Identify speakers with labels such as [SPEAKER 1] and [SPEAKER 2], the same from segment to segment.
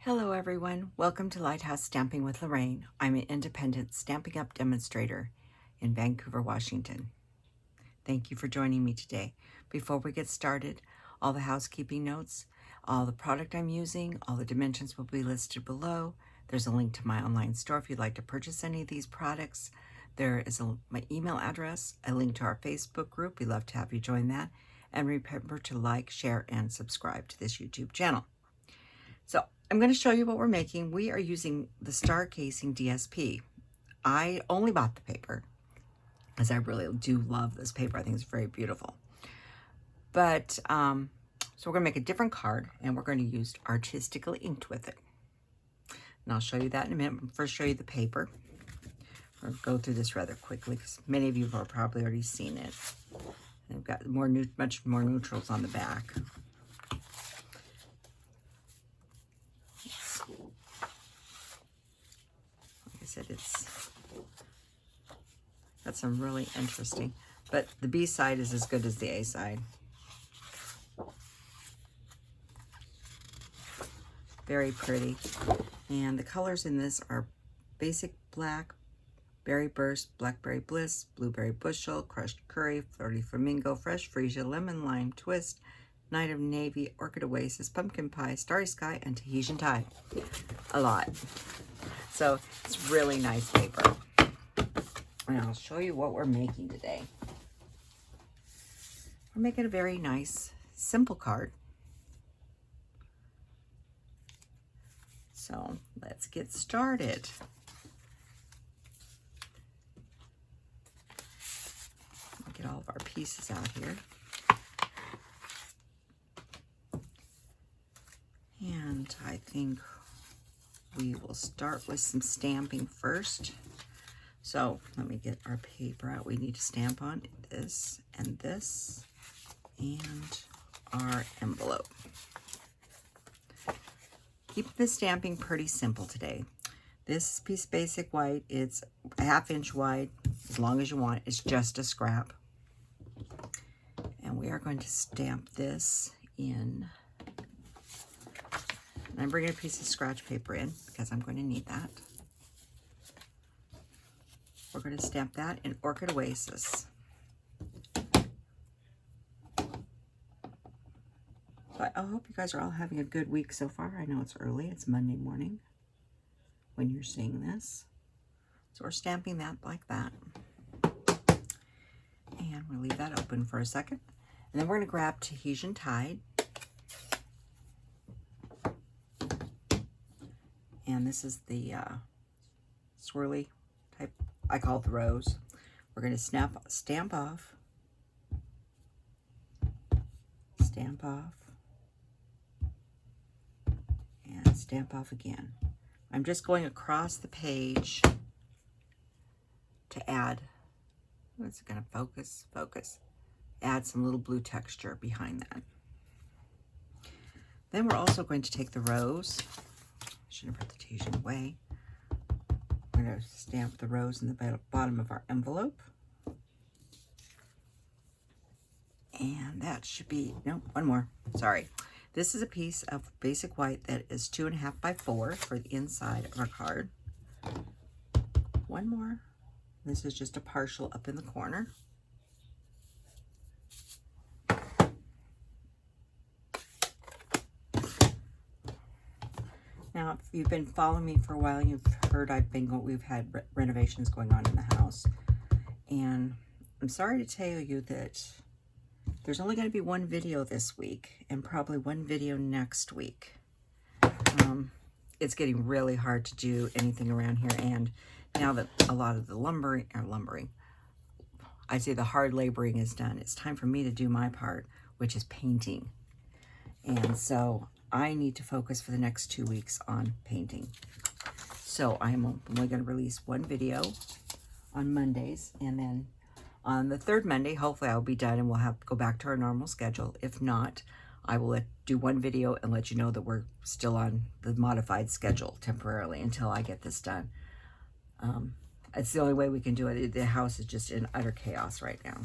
[SPEAKER 1] Hello everyone, welcome to Lighthouse Stamping with Lorraine. I'm an independent Stampin' Up! Demonstrator in Vancouver, Washington. Thank you for joining me today. Before we get started, all the housekeeping notes, all the product I'm using, all the dimensions will be listed below. There's a link to my online store if you'd like to purchase any of these products. There is my email address, a link to our Facebook group. We'd love to have you join that. And remember to like, share, and subscribe to this YouTube channel. So I'm going to show you what we're making. We are using the Stargazing DSP. I only bought the paper because I really do love this paper. I think it's very beautiful. But, so we're going to make a different card and we're going to use Artistically inked with it. And I'll show you that in a minute. First show you the paper. We'll go through this rather quickly because many of you have probably already seen it. They've got much more neutrals on the back. It's got some really interesting, but the B side is as good as the A side. Very pretty. And the colors in this are Basic Black, Berry Burst, Blackberry Bliss, Blueberry Bushel, Crushed Curry, Flirty Flamingo, Fresh Freesia, Lemon Lime Twist, Night of Navy, Orchid Oasis, Pumpkin Pie, Starry Sky, and Tahitian Tide. A lot. So it's really nice paper. And I'll show you what we're making today. We're making a very nice, simple card. So let's get started. I'll get all of our pieces out here. And I think we will start with some stamping first. So let me get our paper out. We need to stamp on this and our envelope. Keep the stamping pretty simple today. This piece of Basic White, it's a 1/2 inch wide, as long as you want. It's just a scrap. And we are going to stamp this in. And I'm bringing a piece of scratch paper in because I'm going to need that. We're going to stamp that in Orchid Oasis. So I hope you guys are all having a good week so far. I know it's early. It's Monday morning when you're seeing this. So we're stamping that like that. And we'll leave that open for a second. And then we're going to grab Tahitian Tide. And this is the swirly type, I call it the rose. We're going to stamp off, and stamp off again. I'm just going across the page to add, what's it going to focus, add some little blue texture behind that. Then we're also going to take the rose. Should have put the Tahitian away. We're going to stamp the rose in the bottom of our envelope. And that should be, no, one more, sorry. This is a piece of Basic White that is 2.5 by 4 for the inside of our card. One more. This is just a partial up in the corner. Now, if you've been following me for a while, you've heard we've had renovations going on in the house. And I'm sorry to tell you that there's only going to be one video this week and probably one video next week. It's getting really hard to do anything around here. And now that a lot of the I'd say the hard laboring is done, it's time for me to do my part, which is painting. And so I need to focus for the next 2 weeks on painting. So I'm only going to release one video on Mondays, and then on the third Monday, hopefully I'll be done and we'll have to go back to our normal schedule. If not, I will do one video and let you know that we're still on the modified schedule temporarily until I get this done. It's the only way we can do it. The house is just in utter chaos right now.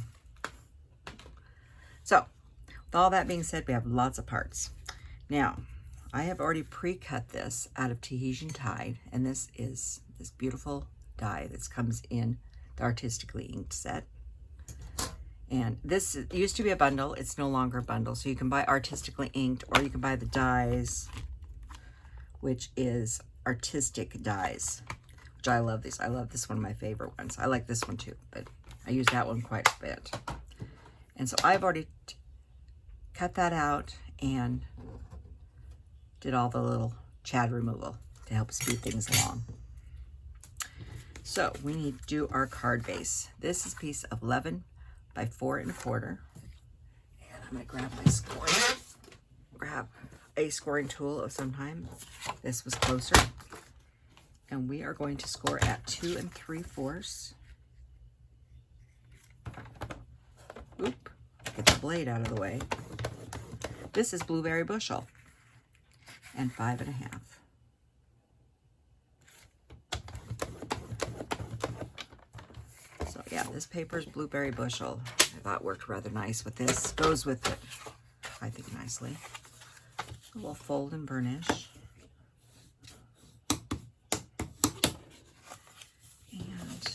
[SPEAKER 1] So, with all that being said, we have lots of parts. Now, I have already pre-cut this out of Tahitian Tide, and this is this beautiful die that comes in the Artistically inked set. And this used to be a bundle. It's no longer a bundle. So you can buy Artistically inked, or you can buy the dies, which is Artistic dies, which I love these. I love this one, of my favorite ones. I like this one too, but I use that one quite a bit. And so I've already cut that out and did all the little chad removal to help speed things along. So we need to do our card base. This is a piece of 11 by 4 1/4. And I'm gonna grab my scoring, grab a scoring tool of some kind. This was closer. And we are going to score at 2 3/4. Oop, get the blade out of the way. This is Blueberry Bushel, and 5 1/2. So yeah, this paper is Blueberry Bushel. I thought worked rather nice with this. Goes with it, I think, nicely. We'll fold and burnish. And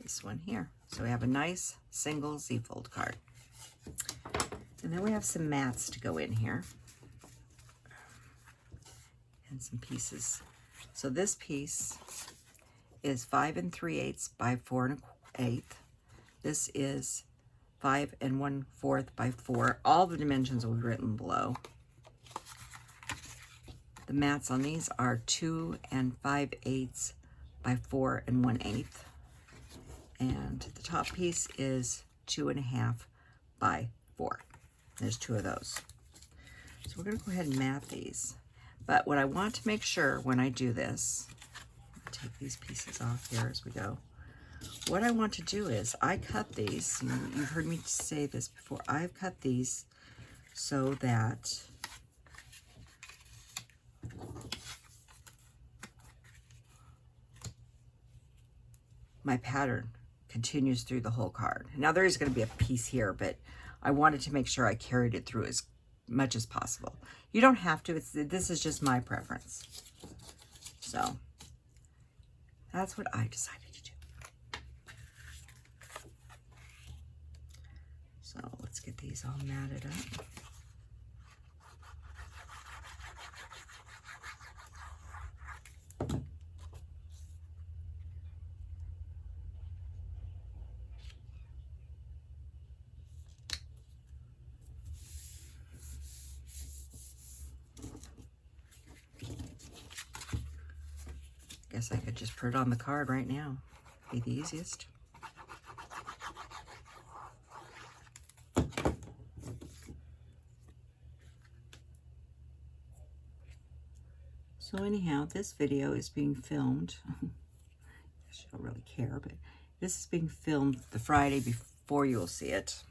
[SPEAKER 1] this one here. So we have a nice single Z-fold card. And then we have some mats to go in here. And some pieces. So this piece is 5 3/8 by 4 1/8. This is 5 1/4 by 4. All the dimensions will be written below. The mats on these are 2 5/8 by 4 1/8. And the top piece is 2 1/2 by 4. There's 2 of those. So we're going to go ahead and mat these. But what I want to make sure when I do this, I'll take these pieces off here as we go. What I want to do is I cut these. You've heard me say this before. I've cut these so that my pattern continues through the whole card. Now there is going to be a piece here, but I wanted to make sure I carried it through as much as possible. You don't have to. This is just my preference. So that's what I decided to do. So let's get these all matted up. Guess I could just put it on the card right now. Be the easiest. So anyhow, this video is being filmed. I don't really care, but this is being filmed the Friday before you will see it,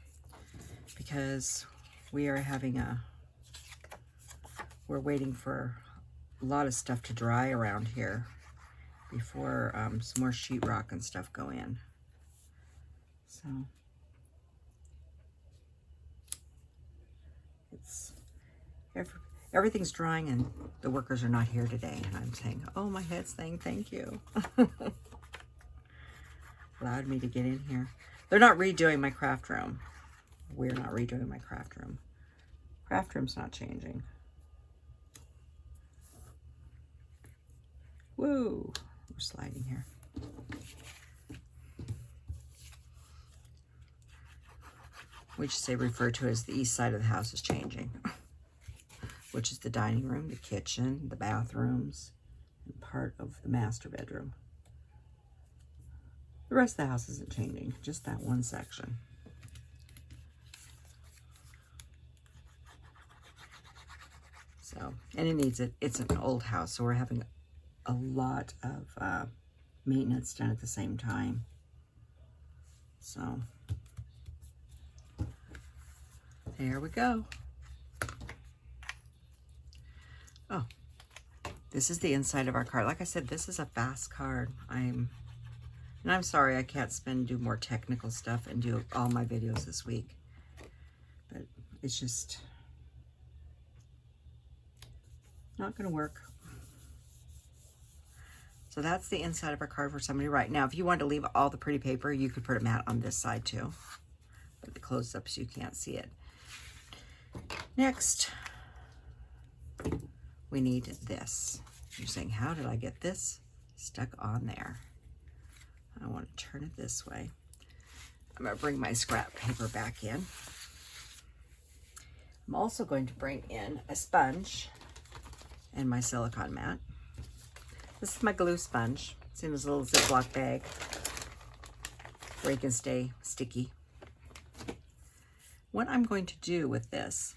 [SPEAKER 1] because we are having we're waiting for a lot of stuff to dry around here before some more sheetrock and stuff go in. So it's everything's drying and the workers are not here today, and I'm saying, oh, my head's saying thank you. Allowed me to get in here. They're not redoing my craft room. We're not redoing my craft room. Craft room's not changing. Woo! We're sliding here. We just say refer to as the east side of the house is changing, which is the dining room, the kitchen, the bathrooms, and part of the master bedroom. The rest of the house isn't changing, just that one section. So, and it needs it. It's an old house, so we're having a lot of maintenance done at the same time. So there we go. Oh, this is the inside of our card. Like I said, this is a fast card. I'm sorry I can't do more technical stuff and do all my videos this week. But it's just not going to work. So that's the inside of our card for somebody right now. If you wanted to leave all the pretty paper, you could put a mat on this side too. But the close-ups, you can't see it. Next, we need this. You're saying, how did I get this stuck on there? I want to turn it this way. I'm going to bring my scrap paper back in. I'm also going to bring in a sponge and my silicone mat. This is my glue sponge. It's in this little Ziploc bag where you can stay sticky. What I'm going to do with this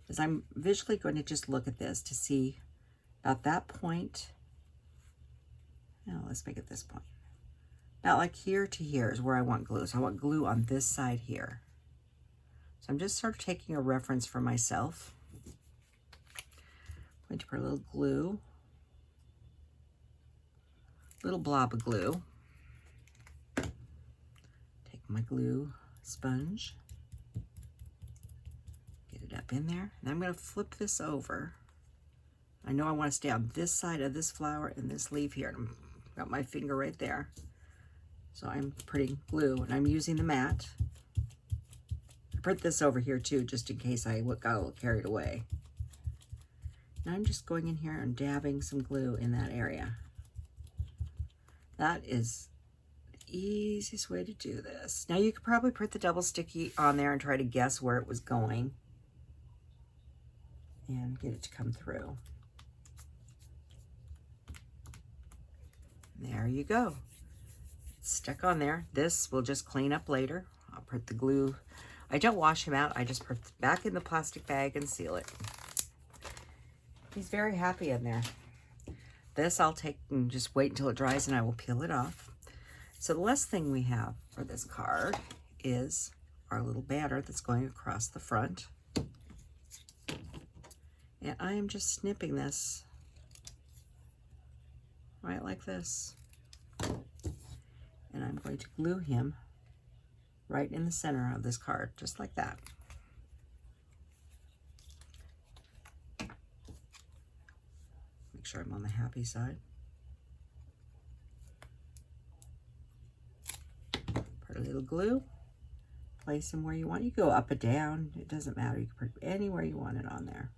[SPEAKER 1] is I'm visually going to just look at this to see about that point. Now let's make it this point. About like here to here is where I want glue. So I want glue on this side here. So I'm just sort of taking a reference for myself. I'm going to put a little glue, little blob of glue. Take my glue sponge, get it up in there, and I'm going to flip this over. I know I want to stay on this side of this flower and this leaf here. And I've got my finger right there. So I'm putting glue, and I'm using the mat. I put this over here too, just in case I got a little carried away. Now I'm just going in here and dabbing some glue in that area. That is the easiest way to do this. Now you could probably put the double sticky on there and try to guess where it was going and get it to come through. There you go. It's stuck on there. This will just clean up later. I'll put the glue. I don't wash him out. I just put it back in the plastic bag and seal it. He's very happy in there. This I'll take and just wait until it dries and I will peel it off. So the last thing we have for this card is our little banner that's going across the front. And I am just snipping this right like this. And I'm going to glue him right in the center of this card, just like that. Make sure I'm on the happy side. Put a little glue, place him where you want. You go up and down, it doesn't matter. You can put it anywhere you want it on there.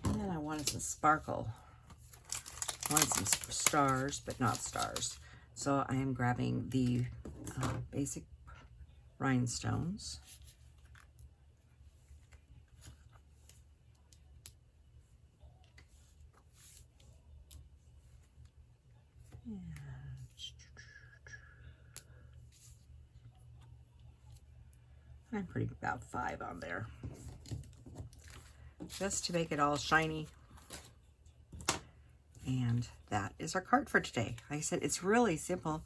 [SPEAKER 1] And then I wanted some sparkle. I wanted some stars, but not stars. So I am grabbing the basic rhinestones. I'm putting about 5 on there, just to make it all shiny. And that is our card for today. Like I said, it's really simple.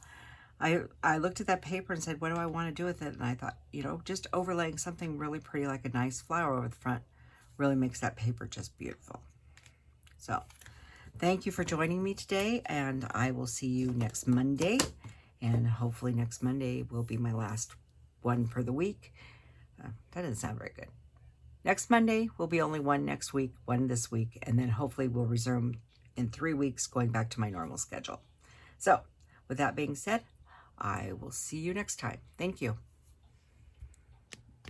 [SPEAKER 1] I looked at that paper and said, what do I want to do with it? And I thought, you know, just overlaying something really pretty like a nice flower over the front really makes that paper just beautiful. So thank you for joining me today, and I will see you next Monday. And hopefully next Monday will be my last one for the week. That doesn't sound very good. Next Monday will be only one next week, one this week, and then hopefully we'll resume in 3 weeks, going back to my normal schedule. So with that being said, I will see you next time. Thank you.